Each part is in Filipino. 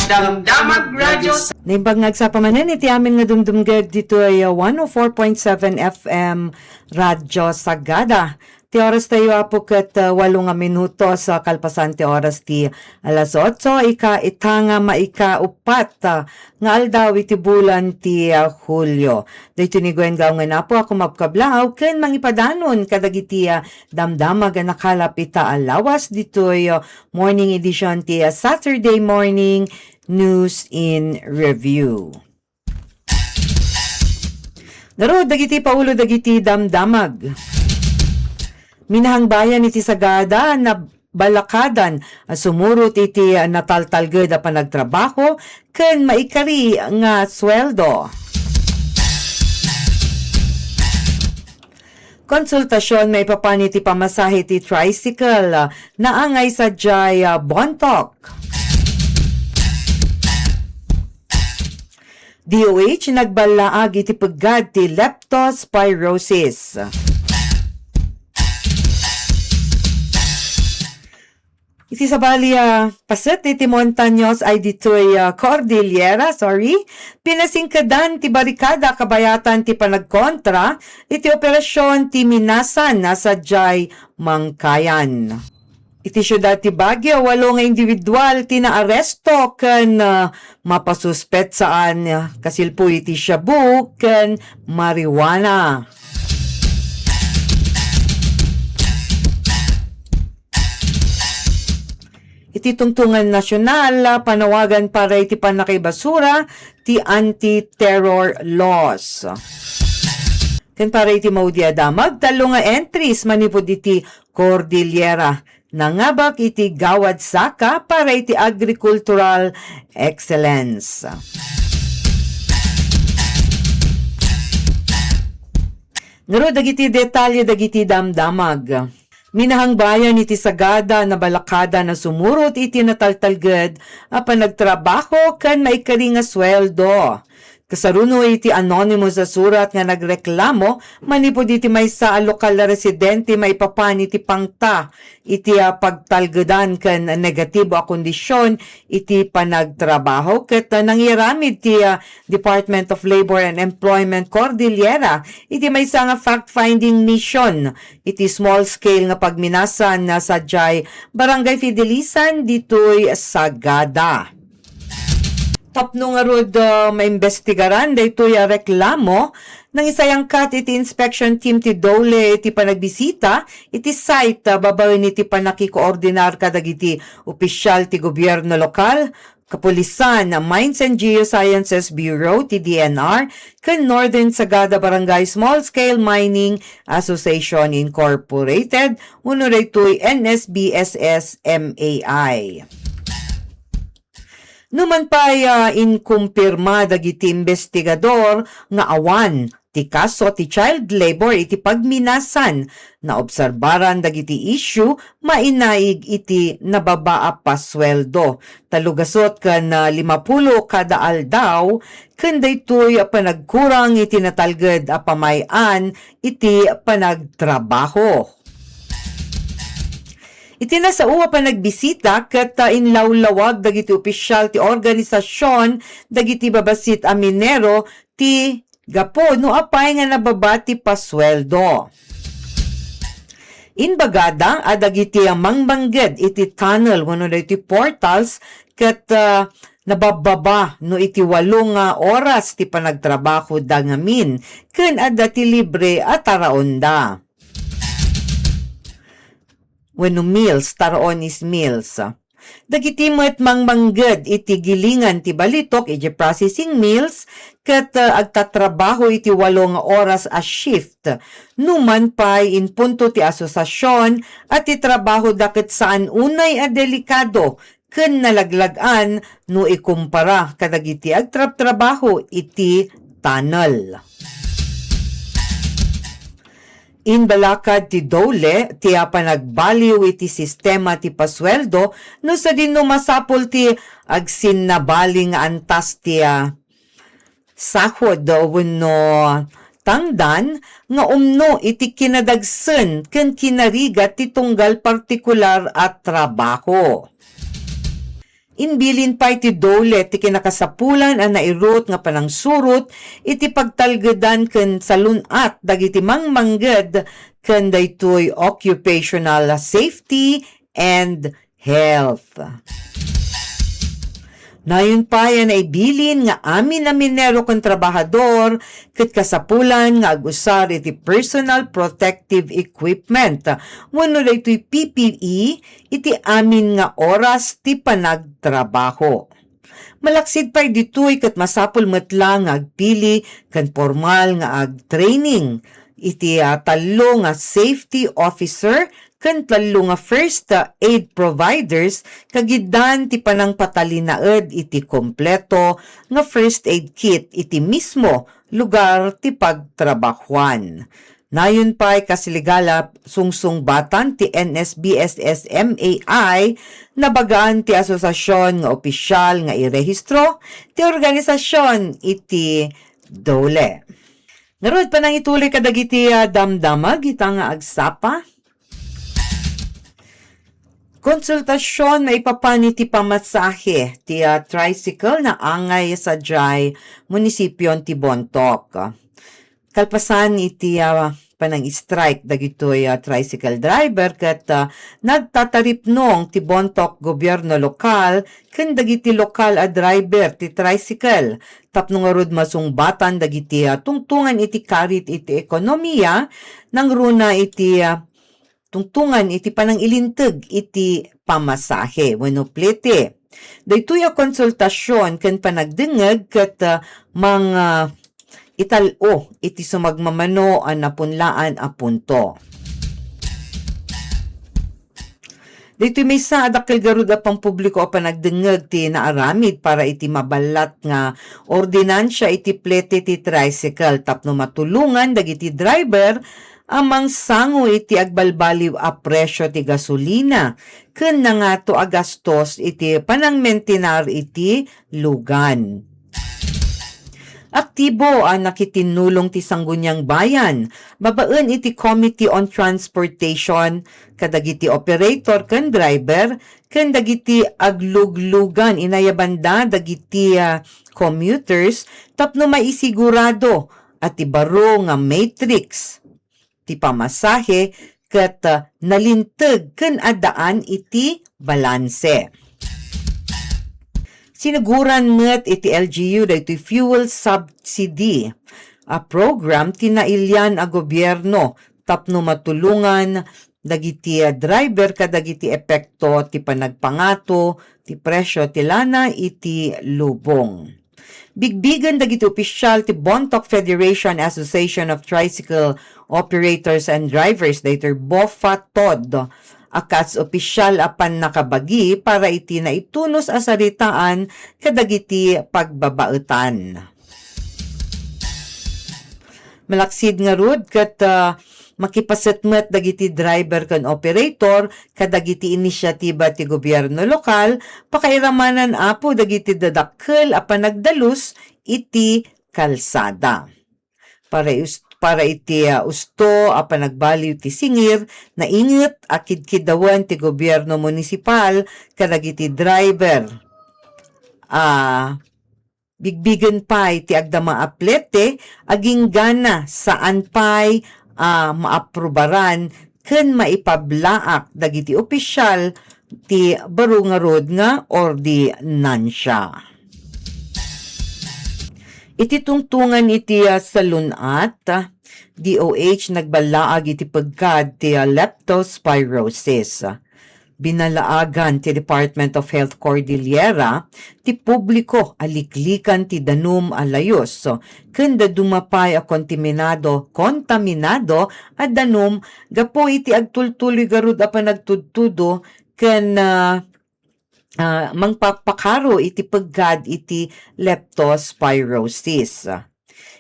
Damdamag Radio. Naimbangag sa pamanan, iti amin nga dumdumgag dito ay 104.7 FM Radyo Sagada. Ti oras tayo apukat 8 minuto sa kalpasan ti oras ti alas 8, ika maika upat nga aldaw iti bulan ti Hulyo. Dito ni Gwen Gao nga na po ako mapkablaw ken mangipadanon kadagiti damdamag nga nakalap ita alawas dito ay morning edition ti Saturday morning News in Review. Naro dagiti paulo dagiti damdamag. Minahang bayan iti Sagada na balakadan sumurot iti nataltalged a panagtrabaho ken maikari nga sweldo. Konsultasyon may papan iti pamasahe iti tricycle naangay sa Jay Bontok. DOH nagbalaag iti peggad ti leptospirosis. Iti sabali paset iti Montaños ay ditoy Cordillera, pinasingkadan ti barikada kabayatan ti panagkontra iti operasyon ti minasan nasa Jay Mangkayan. Iti syudad ti Baguio, 8 nga individual ti naaresto ken mapasuspet saan kasilpo iti shabu ken marijuana. Iti tungtungan nasyonal, panawagan para iti panakibasura, ti anti-terror laws. Ken para iti maudiadamag, talo nga entries manipod iti Cordillera. Nangabak iti Gawad Saka para iti agricultural excellence. Ngaro dagiti detalye dagiti damdamag. Minahang bayan iti Sagada na balakada na sumurot iti nataltalged a panagtrabaho ken maikari nga sweldo. Kasaruno iti anonymous sa surat nga nagreklamo manipod iti maysa a lokal na residente maipapan iti pangta iti pagtalgedan ken negatibo a kondisyon iti panagtrabaho ket nangyaramid ti Department of Labor and Employment Cordillera iti maysa nga fact-finding mission iti small scale nga pagminasan na sa Jay Barangay Fidelisan ditoy Sagada. Tapno nga rod maimbestigaran daytoy reklamo nang isayang kat iti inspection team ti Dole iti panagbisita iti site babawin iti panakikoordinar kadagiti opisyal ti gobyerno lokal, kapulisan, Mines and Geosciences Bureau ti DNR ken Northern Sagada Barangay Small Scale Mining Association Incorporated uno daytoy NSBSS MAI. Numan pa'y inkumpirma dagiti investigador nga awan ti kaso ti child labor iti pagminasan na obserbaran dagiti issue mainaig iti nababaa pa sweldo. Talugasot kan 50 kada aldaw ken daytoy panagkurang iti natalged a pamayan iti panagtrabaho. Iti nasauwa pa nagbisita ket inlawlawag dagiti opisyal ti organisasyon dagiti babasit a minero ti gapo no apay nga nababati pasweldo. Inbagada adagiti mangbangged iti tunnel wenno iti portals ket nabababa no iti 8 oras ti panagtrabaho dangamin ken adda ti libre at taraonda. Wenno meals, taroon is meals. Dagiti met mangmangged iti gilingan ti balitok iti processing meals ket agtatrabaho iti 8 oras a shift. Numan pay in punto ti asosasyon at ti trabaho daket saan unay a delikado ken nalaglagan no ikumpara kadagiti agtrabaho iti tunnel. Inbalakad ti Dole, ti panagbaliw iti sistema ti pasweldo, no sa din masapol ti agsin na baling antas ti sahod wenno tangdan nga umno iti kinadagsen ken kinarigat ti tunggal partikular at trabaho. Inbilin pa iti dole ti kinakasapulan ang nairot nga panang surot iti pagtalgedan ken salunat dagiti mangmangged ken daytoy occupational safety and health. Nayon pa yan ay bilin nga amin na minero ken trabahador ket kasapulan nga agusar iti personal protective equipment. Wenno daytoy PPE iti amin nga oras ti panagtrabaho. Malaksid pa ditoy ket masapul metlang nga agpili ken formal nga agtraining iti talo nga safety officer ken talo nga first aid providers kagidan ti panang patalinaed iti kompleto nga first aid kit iti mismo lugar ti pagtrabahuan. Nayon pa'y kasiligala sungsungbatan ti NSBSSMAI na bagaan ti asosasyon nga opisyal nga irehistro ti organisasyon iti dole. Narod pa nang ituloy kadagiti damdamag ita nga agsapa. Konsultasyon maipapani ti pamasahe ti tricycle na angay sa Jai, munisipyon ti Bontoc. Kalpasan iti panang strike dagitoy tricycle driver ket nagtataripnong ti Bontoc gobyerno lokal ken dagiti lokal a driver ti tricycle tapno nga rod masungbatan dagiti tungtungan iti karit iti ekonomiya nang runa iti tungtungan iti panang ilinteg iti pamasahe wenno plete. Daytoy konsultasyon ken panagdengeg ket mga italo iti sumagmamano ang napunlaan a punto. Dito may sa adakil garud a pampubliko a panagdengeg ti naaramid para iti mabalat nga ordinansya iti plete ti tricycle tapno matulungan dagiti driver amang sango iti agbalbaliw a presyo ti gasolina ken nangato a gastos iti panangmentenar iti lugan. Aktibo ang nakitinulong ti Sangguniang Bayan, babaen iti Committee on Transportation, kadagiti operator ken driver, ken dagiti agluglugan inayabanda dagiti commuters tapno maisigurado at ibaro nga matrix ti pamasahe ket nalinteg ken adaan iti balanse. Sinuguran met iti LGU daytoy fuel subsidy a program tinailyan a gobyerno tapno matulungan dagiti driver kadagiti epekto ti panagpangato ti presyo ti lana iti lubong. Bigbigan dagiti opisyal ti Bontoc Federation Association of Tricycle Operators and Drivers daytoy BOFA-TOD akas opisyal apan nakabagi para iti na itunos asaritaan kadagiti pagbabaetan. Malaksid nga rod ket makipasetmet dagiti driver ken operator kadagiti inisyatiba ti gobyerno lokal pakairamanan apo dagiti dadakkel a panagdalus iti kalsada. Para iti usto a panagbaliw ti singir na inget a kidkidawan ti gobyerno munisipal kadagiti driver. Bigbigen pay ti agdama aplete aging gana saan pay maaprubaran ken maipablaak dagiti opisyal ti baro nga rod nga ordinansya. Iti tungtungan iti salunat, DOH nagbalaag iti pagkad ti leptospirosis. Binalaagan ti Department of Health Cordillera ti publiko aliklikan ti danum alayos. Kenda dumapay a kontaminado a danum gapo iti agtultuloy garud a panagtudtudo ken mangpapakaro iti pagkad iti leptospirosis.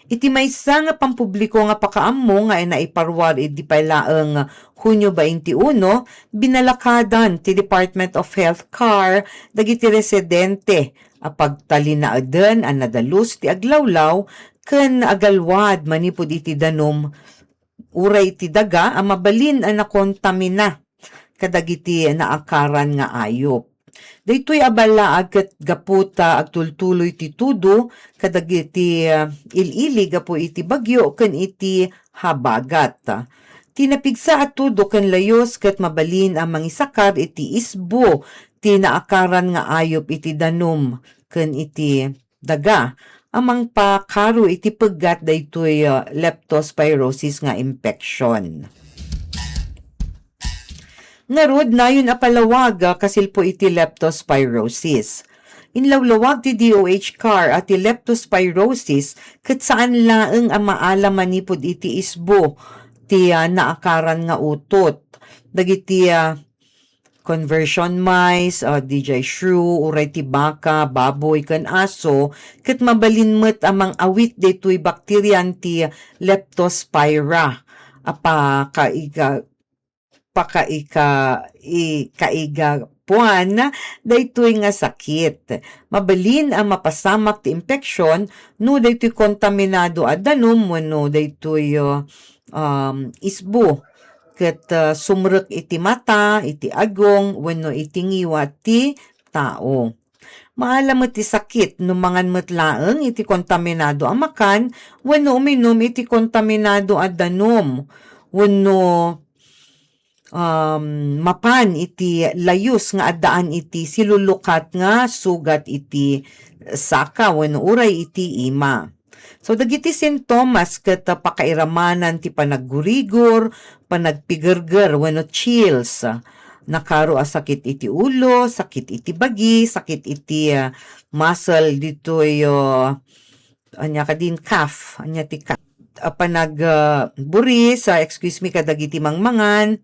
Iti maysa nga pampubliko nga pakaammo nga naiparwar iti paylaeng Hunyo 21, binalakadan ti Department of Health CAR dagiti residente a pagtalinaaden a nadalus ti aglawlaw ken agalwad manipud iti danum uray iti daga a mabalin a nakontamina kadagiti naakaran nga ayop. Daytoy abala agkat gaputa agtultuloy ti tudo kadagiti ilili gapu iti bagyo ken iti habagat. Tinapigsa at tudo ken layos ket mabalin ang mangisakar iti isbo ti naakaran nga ayop iti danom ken iti daga. Amang pakaro iti paggat daytoy leptospirosis nga infection. Ngarod nayon apalawag kasilpo iti leptospirosis. Inlawlawag ti DOH CAR at ti leptospirosis ket saan laeng ang maalam manipod iti isbo ti naakaran nga utot. Dagiti conversion mice, DJ shrew, uray ti baka, baboy, kan aso, ket mabalinmet amang awit daytoy bakteryan ti leptospira. Apa kaiga puan daytoy nga sakit. Mabalin ang mapasamak ti infeksyon no daytoy kontaminado a danom wenno daytoy isbo ket sumrek iti mata, iti agong wenno iti ngiwa ti tao. Maalam ti sakit no mangan met laeng iti kontaminado a makan wenno uminom iti kontaminado a danom wenno mapan iti layus nga addaan iti silulukat nga sugat iti saka wenno uray iti ima. So dagiti sintomas ket pakairamanan ti panaggurigor, panagpigurger wenno chills, nakaro a sakit iti ulo, sakit iti bagi, sakit iti muscle ditoy anya kadin calf, anya ti calf. Panagburis, excuse me, kadagiti mangmangan,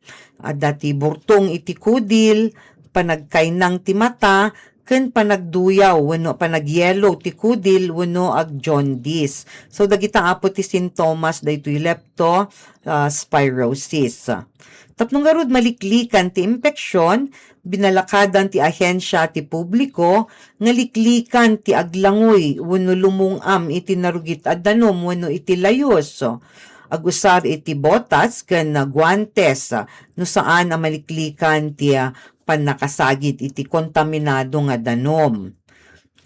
dati burtong iti kudil, panagkainang ti mata, ken panagduyaw, wenno panagyelo ti kudil, wenno ag jaundice. So, dagita apo ti sintomas daytoy leptospirosis. Tapnong garud maliklikan ti infeksyon, binalakadan ti ahensya ti publiko, ngaliklikan ti aglangoy, wenno lumungam iti narugit a danom, wenno iti layos. Agusar iti botas ken guantes, no saan ang maliklikan ti panakasagit iti kontaminado nga danom.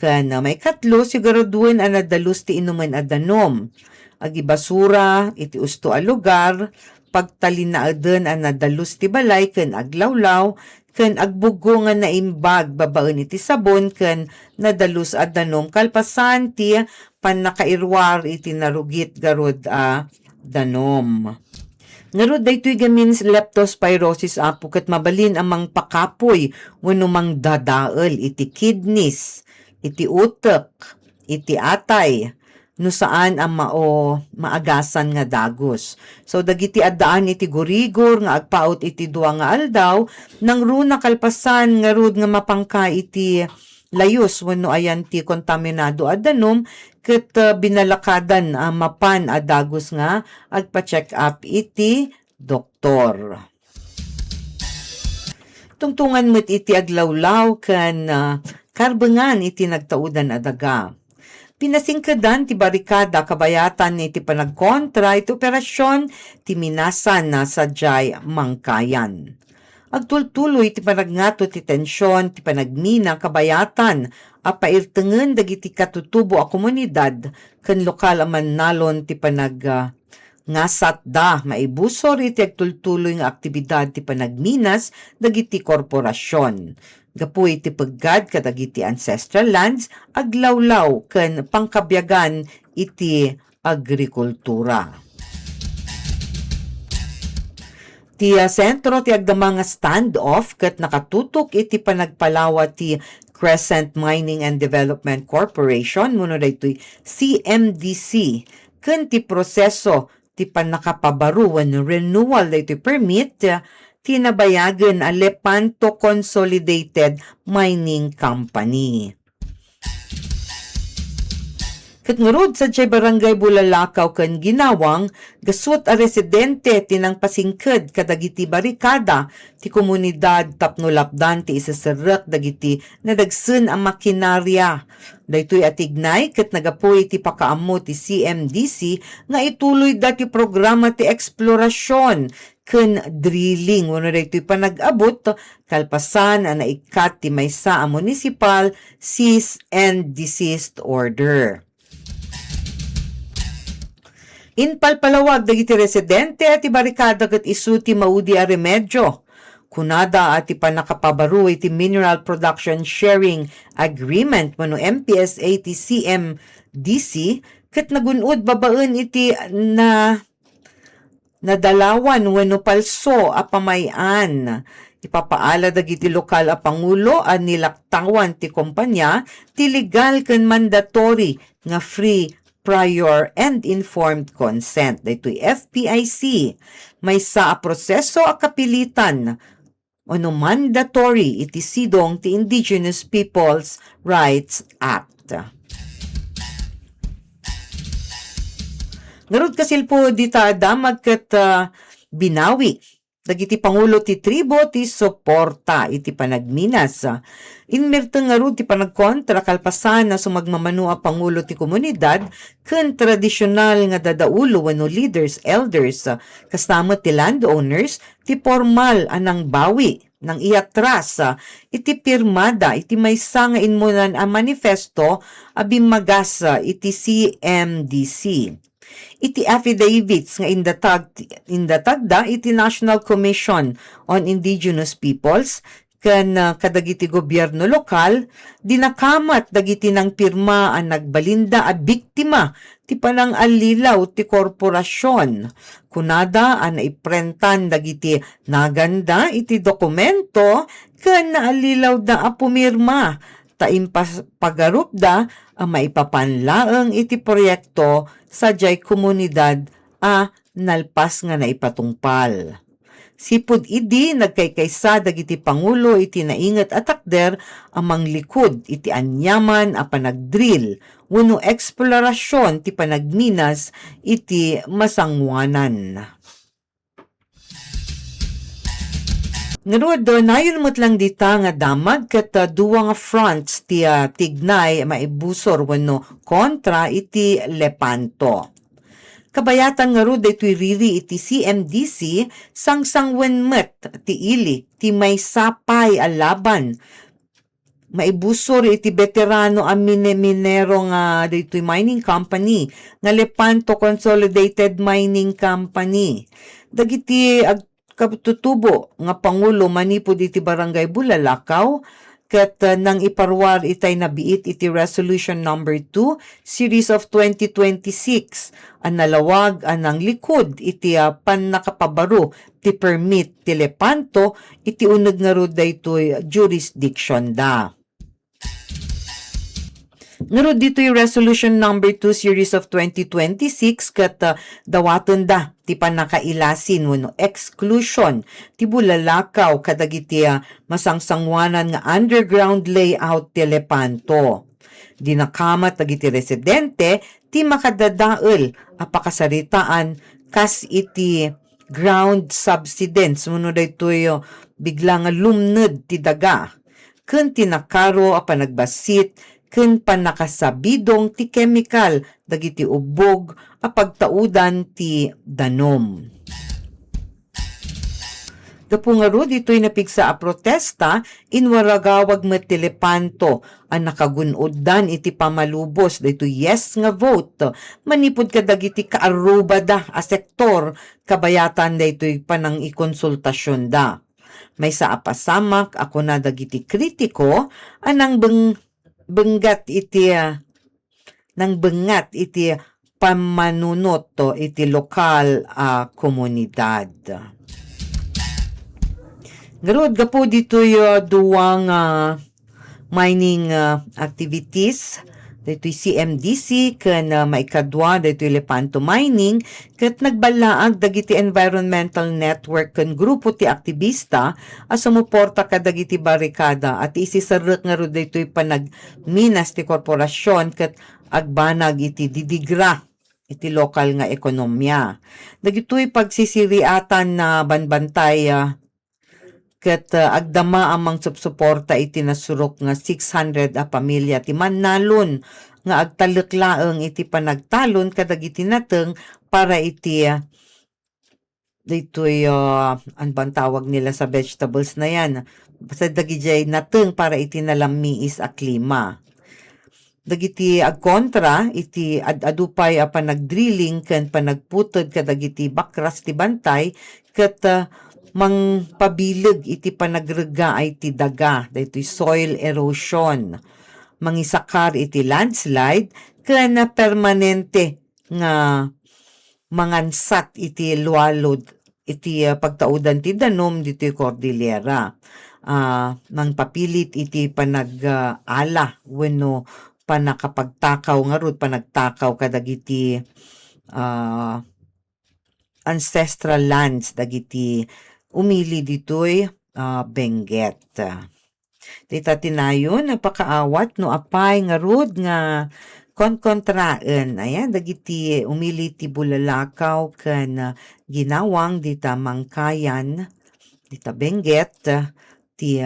Ken may katlo, siguraduan ang nadalus ti inuman a danom. Agibasura iti usto a lugar, pagtalinaaden ang nadalus ti balay ken aglawlaw ken agbugo nga naimbag babaen iti sabon ken nadalus a danom kalpasan ti panakairwar iti narugit garud a danom. Ngarud daytoy gamin leptospirosis apo ket mabalin amang pakapoy wenno mang dadael iti kidneys, iti utek, iti atay, no saan ang maagasan nga dagos. So dagiti addaan iti gurigor nga agpaot iti duwa nga aldaw nang runa kalpasan nga rud nga mapangka iti layos wenno ayan ti kontaminado a danom ket binalakadan mapan a dagos nga agpa-check up iti doktor. Tungtungan met iti aglawlaw ken karbengan iti nagtaudan a daga. Pinasingkadan ti barikada kabayatan iti panagkontra iti operasyon ti minasan na sadyay mangkayan. Agtultuloy ti panagnato ti tensyon ti panagmina kabayatan apairtengen dagiti katutubo a komunidad ken lokal a mannalon ti ngasat da maibusor iti agtultuloy nga aktibidad ti panagminas dagiti korporasyon. Gapu iti peggad kadagiti ancestral lands aglawlaw ken pangkabyagan iti agrikultura. Ti sentro ti agdamang standoff ket nakatutok iti panagpalawa ti Crescent Mining and Development Corporation muno daytoy CMDC ken ti proseso ti panakapabaru wenno renewal daytoy permit tinabayagan a Lepanto Consolidated Mining Company. Kat ngarod sa Chay Barangay Bulalakaw kan ginawang, gaswat a residente tinang pasingked kadagiti barikada ti komunidad tapno lapdan ti isasarak dagiti nadagsen ang makinarya. Daytoy atignay ket nagapuy ti pakaammo ti CMDC nga ituloy dati programa ti eksplorasyon ken drilling wano daytoy panag-abot kalpasan ang naikat ti maysa a municipal cease and desist order. Inpalpalawag dagiti residente at barikada ket isu ti maudi a remedyo. Kunada at ipanakapabaru iti Mineral Production Sharing Agreement mano MPSA ti CMDC ket nagunod babaen iti nadalawan wenno palso a pamayan. Ipapaala dagiti lokal a pangulo a nilaktawan ti kompanya ti legal ken mandatory nga free prior and informed consent. Daytoy FPIC. May sa proseso a kapilitan ono mandatory iti sidong ti Indigenous Peoples' Rights Act. Ngarud kasilpo dita damag ket binawi dagiti pangulo ti tribo ti suporta iti panagminas. Inmerteng nga ti panagkontra kalpasan na sumagmamano a pangulo ti komunidad ken tradisyonal nga dadaulo wenno leaders, elders, kasama ti landowners ti formal anang bawi nang iatras iti pirmada iti maysa nga inmunan a manifesto a bimagas iti CMDC. Iti affidavits nga indatagda iti National Commission on Indigenous Peoples ken kadagiti gobyerno lokal dinakamat dagiti nang pirma ang nagbalinda a biktima ti panang alilaw ti korporasyon. Kunada ang naiprentan dagiti naganda iti dokumento ken naalilaw da a pumirma pagarup da ang maipapanlaeng iti proyekto sa jay komunidad a nalpas nga naipatungpal. Sipud idi nagkaykaysa dagiti pangulo iti naingat at takder amang likod iti anyaman a panagdrill wenno eksplorasyon ti panagminas iti masangwanan. Ngarud, nayon mo't lang dita nga damag ket duwa nga fronts ti tignay maibusor wenno kontra iti Lepanto. Kabayatan nga ro daytoy riri iti CMDC sangsangwen met ti ili ti may sapay a laban. Maibusor iti veterano a minero nga daytoy mining company nga Lepanto Consolidated Mining Company. Dagiti katutubo nga pangulo manipod iti Barangay Bulalakaw ket nang iparwar itay nabiit iti Resolution number 2 Series of 2026 ang nalawag anang likod iti panakapabaru ti permit ti Lepanto iti uneg nga ro daytoy jurisdiction da. Ngarod dito yung Resolution number 2 Series of 2026 kat dawaton da ti panakailasin wano exclusion ti Bulalakaw kadagiti masangsangwanan nga underground layout ti Lepanto. Dinakamat dagiti residente ti makadadael a pakasaritaan kas iti ground subsidence wano daytoy bigla nga lumned ti daga ken tinakaro a panagbasit ken panakasabidong ti chemical dagiti ubog a pagtaudan ti danom. Kapungaro dito'y napigsa a protesta inwaragawag met ti Lepanto ang nakagunoddan iti pamalubos dito yes nga vote manipod kadagiti kaarubada a sektor kabayatan dito'y panang ikonsultasyon da. May sa apasamak ako na dagiti kritiko anang bengat iti pamanunot iti lokal komunidad. Garud gapo dito duwang mining activities daytoy CMDC ken maikadwa daytoy Lepanto Mining ket nagbalaag dagiti environmental network ken grupo ti aktivista a sumuporta kadagiti barikada at isisarek nga ro daytoy panagminas ti korporasyon ket agbanag iti didigra iti lokal nga ekonomiya. Dagitoy pagsisiriatan na banbantay ket agdama amang subsuporta iti nasurok nga 600 a pamilya ti Mannalon nga agtaleklaeng iti panagtalon kadagiti nateng para iti daytoy an bang tawag nila sa vegetables na yan basta dagiti nateng para iti nalamiis a klima. Dagiti agkontra iti adupay a panagdrilling ken panagputod kadagiti bakras ti bantay ket mang pabileg iti panagrega ay ti daga daytoy soil erosion mangisakar iti landslide ken permanente nga mangansat iti lualod iti pagtaudan ti danom ditoy Cordillera mangpapilit iti panag-ala wenno panakapagtakaw nga rod panagtakaw kadagiti ancestral lands dagiti umili ditoy Benguet. Dita tinayon napakaawat no apay nga rod nga konkontraen ayan dagiti umili ti Bulalakaw ken ginawang dita Mangkayan dita Benguet ti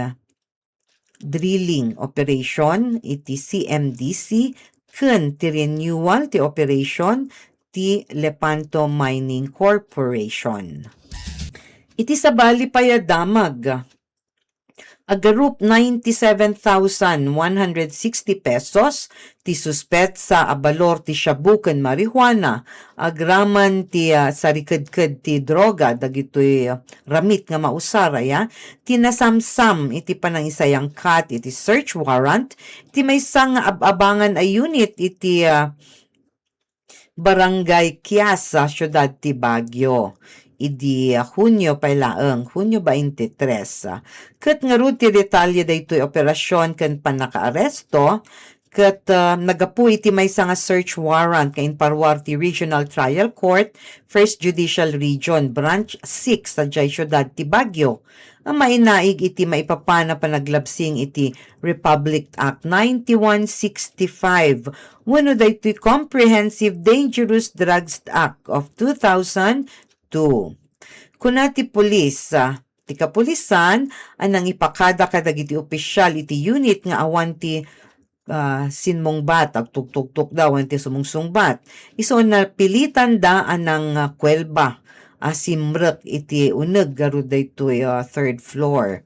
drilling operation iti CMDC ken ti renewal ti operation ti Lepanto Mining Corporation. Iti sabali payadamag agarup 97,160 pesos ti suspet sa abalor ti shabu ken marijuana agraman ti sariked-ked ti droga dagitoy ramit nga mausara tinasamsam iti panangisayang kat iti search warrant ti maysa nga abangan a unit iti Barangay Kias sa siyudad ti Baguio. Idi Hunyo pailaeng, Hunyo 23. Ket nga ro ti detalye daytoy operasyon ken panakaaresto ket nagapu iti maysa nga search warrant kain parwar ti Regional Trial Court, First Judicial Region, Branch 6 sa siyudad ti Baguio. Ang mainaig iti maipapana panaglabsing iti Republic Act 9165 wenno daytoy Comprehensive Dangerous Drugs Act of 2002. Kunati pulis, ti kapulisan anang ipakada kadagiti opisyal iti unit nga awan ti sinmongbat agtugtugtok daw ti sumungsungbat. Iso na pilitan da anang kwelba simrek iti uneg garo daytoy third floor.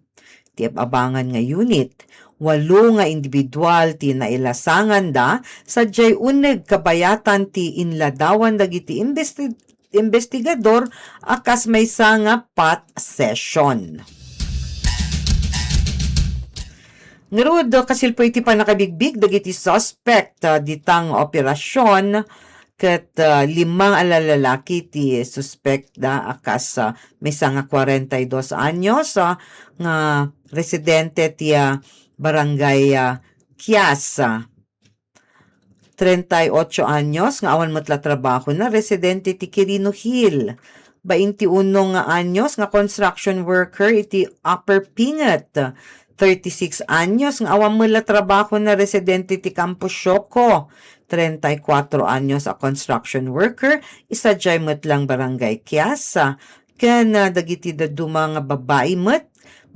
Ti abangan nga unit. 8 nga individual ti nailasangan da sadyay uneg kabayatan ti inladawan dagiti investigador akas maysa nga pot session. Ngarud kasilpo iti panakabigbig dagiti suspect ditang operasyon ket 5 alalalaki ti suspect da akas maysa nga 42 anyos nga residente ti Barangay Kias. 38 anyos nga awan matla trabaho na residente ti Quirino Hill. 21 nga anyos nga construction worker iti Upper Pingat. 36 anyos nga awan matla trabaho na residente ti Campo Sioco. 34 anyos a construction worker isadjay matlang Barangay Kias. Ken dagiti daduma nga babae met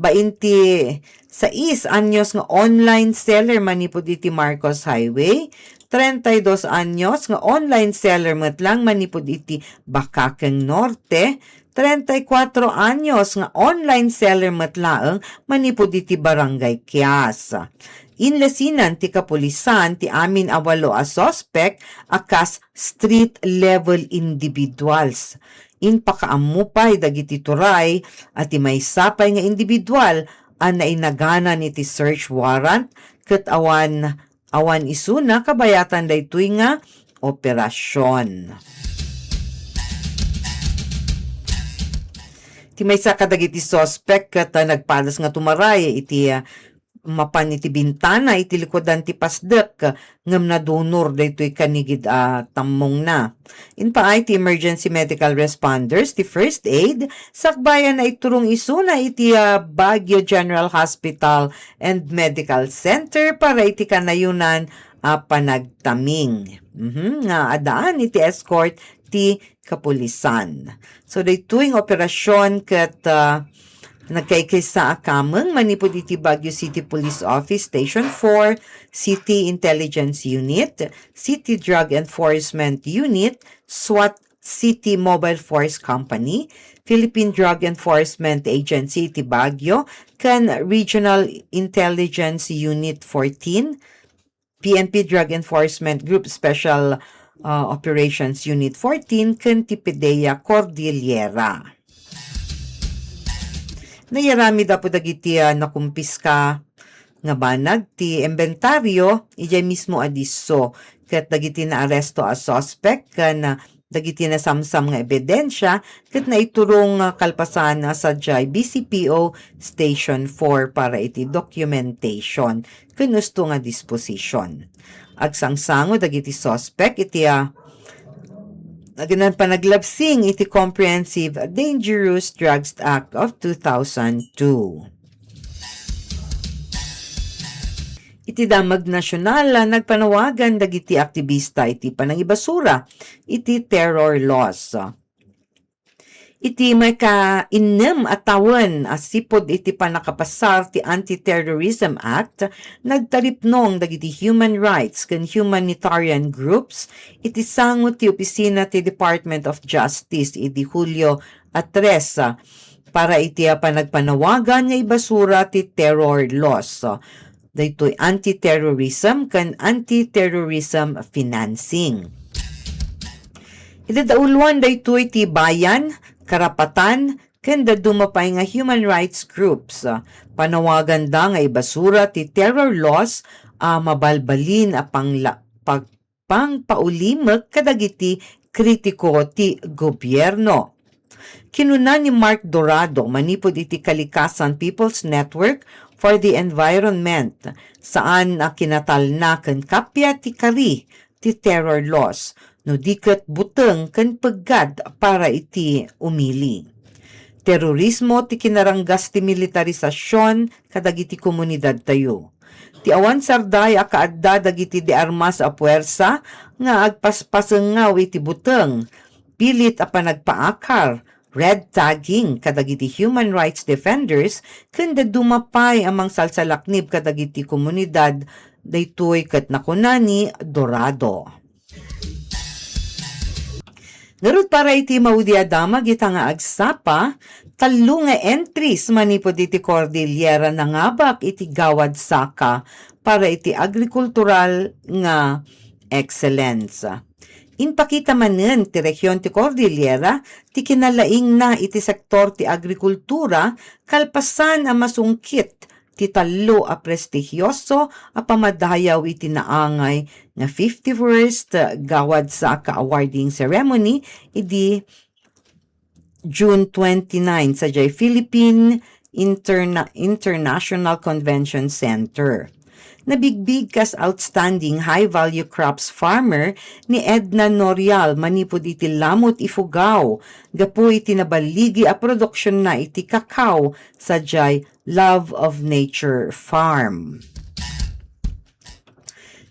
26 anyos nga online seller manipod iti Marcos Highway. 32 anyos nga online seller matlang manipod iti Bakakeng Norte. 34 anyos nga online seller matlaeng manipod iti Barangay Kias. Inlesinan ti kapulisan ti amin awalo a suspect akas street level individuals. Inpakaamupay dagiti turay at may sapay nga individual ang nainaganan iti search warrant ket awan isuna kabayatan daytoy nga operasyon. Ti maysa kadagiti suspect ket nagpadas nga tumaray iti mapan iti bintana iti likodan ti pasdek ngem na donor daytoy kanigid tammong na. Inpaay ti emergency medical responders ti first aid sakbayan na iturong isuna iti Baguio General Hospital and Medical Center para iti kanayunan panagtaming. Nga adaan iti escort ti kapulisan. So daytoy operasyon ket nagkaykaysa akameng manipod iti Baguio City Police Office Station 4, City Intelligence Unit, City Drug Enforcement Unit, SWAT City Mobile Force Company, Philippine Drug Enforcement Agency iti Baguio, kan Regional Intelligence Unit 14, PNP Drug Enforcement Group Special Operations Unit 14, kan ti PDEA Cordillera. Nayarami dapo dagiti nakumpiska nga banag ti inventaryo ijay mismo adiso ket dagiti na aresto as suspect kan dagiti na samsam nga ebidensya ket naiturong kalpasan sa jay BCPO Station 4 para iti documentation ken husto nga disposition. Agsangsango dagiti suspect iti Aganan panaglabsing iti Comprehensive Dangerous Drugs Act of 2002. Iti damag nasyonal nagpanawagan dagiti aktivista iti panangibasura iti terror laws. Iti may ka-inem atawan asipod iti panakapasar ti Anti-Terrorism Act nagtaripnong dagiti human rights ken humanitarian groups iti sangot ti opisina ti Department of Justice iti Hulyo 3 para iti panagpanawagan nga ibasura ti terror laws. Daytoy anti-terrorism ken anti-terrorism financing. Iti dauluan daytoy ti bayan karapatan ken dumapay nga human rights groups panawagan da nga ibasura ti terror laws mabalbalin a pangpaulimek kadagiti kritiko ti gobyerno. Kinuna ni Mark Dorado manipod iti Kalikasan People's Network for the Environment saan kinatalna ken kapya ti kari ti terror laws no diket buteng ken peggad para iti umili. Terorismo ti kinaranggas ti militarisasyon kadagiti komunidad tayo. Ti awan sarday akaadda dagiti di armas a puwersa nga agpaspasengaw iti buteng, pilit a panagpaakar, red tagging kadagiti human rights defenders ken dumapay amang salsalaknib kadagiti komunidad daytoy ket nakunani Dorado. Ngarud para iti maudi adamag ita nga agsapa, talo nga entries manipod iti Cordillera nangabak iti gawad saka para iti agrikultural nga excellence. Inpakita manen ti region ti Cordillera ti kinalaing na iti sektor ti agrikultura kalpasan a masungkit ti talo a prestigyoso a pamadayaw iti naangay nga 51st Gawad Saka Awarding Ceremony idi June 29 sa Philippine International Convention Center. Nabigbig kas outstanding high-value crops farmer ni Edna Norial manipod iti lamot Ifugao, gapu iti nabaligi a produksyon na iti kakao sa Love of Nature Farm.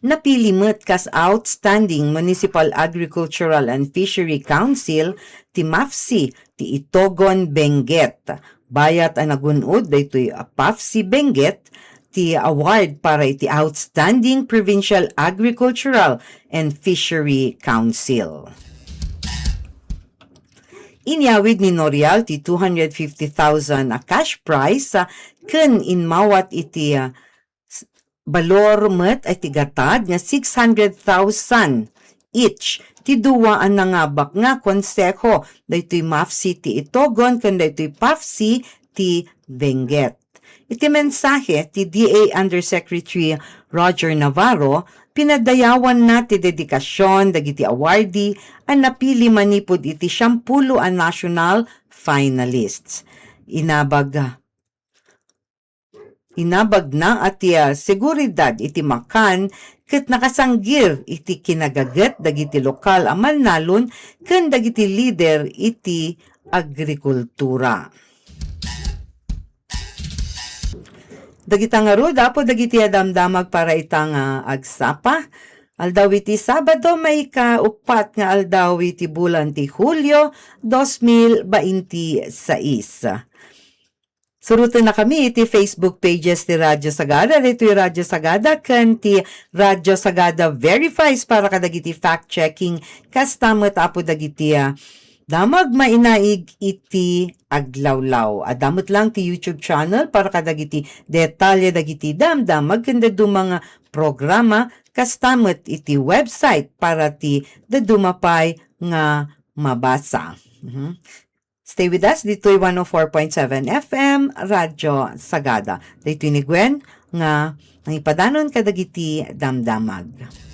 Napilimet kas outstanding Municipal Agricultural and Fishery Council ti MAFSI ti Itogon Benguet. Bayat ang nagunod daytoy PAFSI Benguet ti award para iti Outstanding Provincial Agricultural and Fishery Council. Inyawid ni Norial ti 250,000 a cash prize ken inmawat iti balor met ay tigatad nga 600,000 each ti duwa ang nangabak nga konseho daytoy MAFSI ti Itogon ken daytoy PAFSI ti Benguet. Iti mensahe ti DA Undersecretary Roger Navarro, pinadayawan na ti dedikasyon dagiti awardee ang napili manipod iti 10 a national finalists. Inabag Inabag na ati seguridad iti makan ket nakasanggir iti kinagaget dagiti lokal a malnalon ken dagiti lider iti agrikultura. Dagita nga ro dapo dagiti adamdamag para itang agsapa. Aldaw iti Sabado may kaupat nga aldaw iti bulan ti Hulyo 2026. Surutan na kami iti Facebook pages ti Radyo Sagada. Dito yung Radyo Sagada kan ti Radyo Sagada Verifies para kadagiti fact-checking kastamot apo dagiti damag mainaig iti aglawlaw. Adamot lang ti YouTube channel para kadagiti detalye dagiti damdamag kanda mga programa kastamot iti website para ti dadumapay nga mabasa. Stay with us, dito'y 104.7 FM, Radyo Sagada. Dito'y ni Gwen nga ang ipadanon kadagiti damdamag.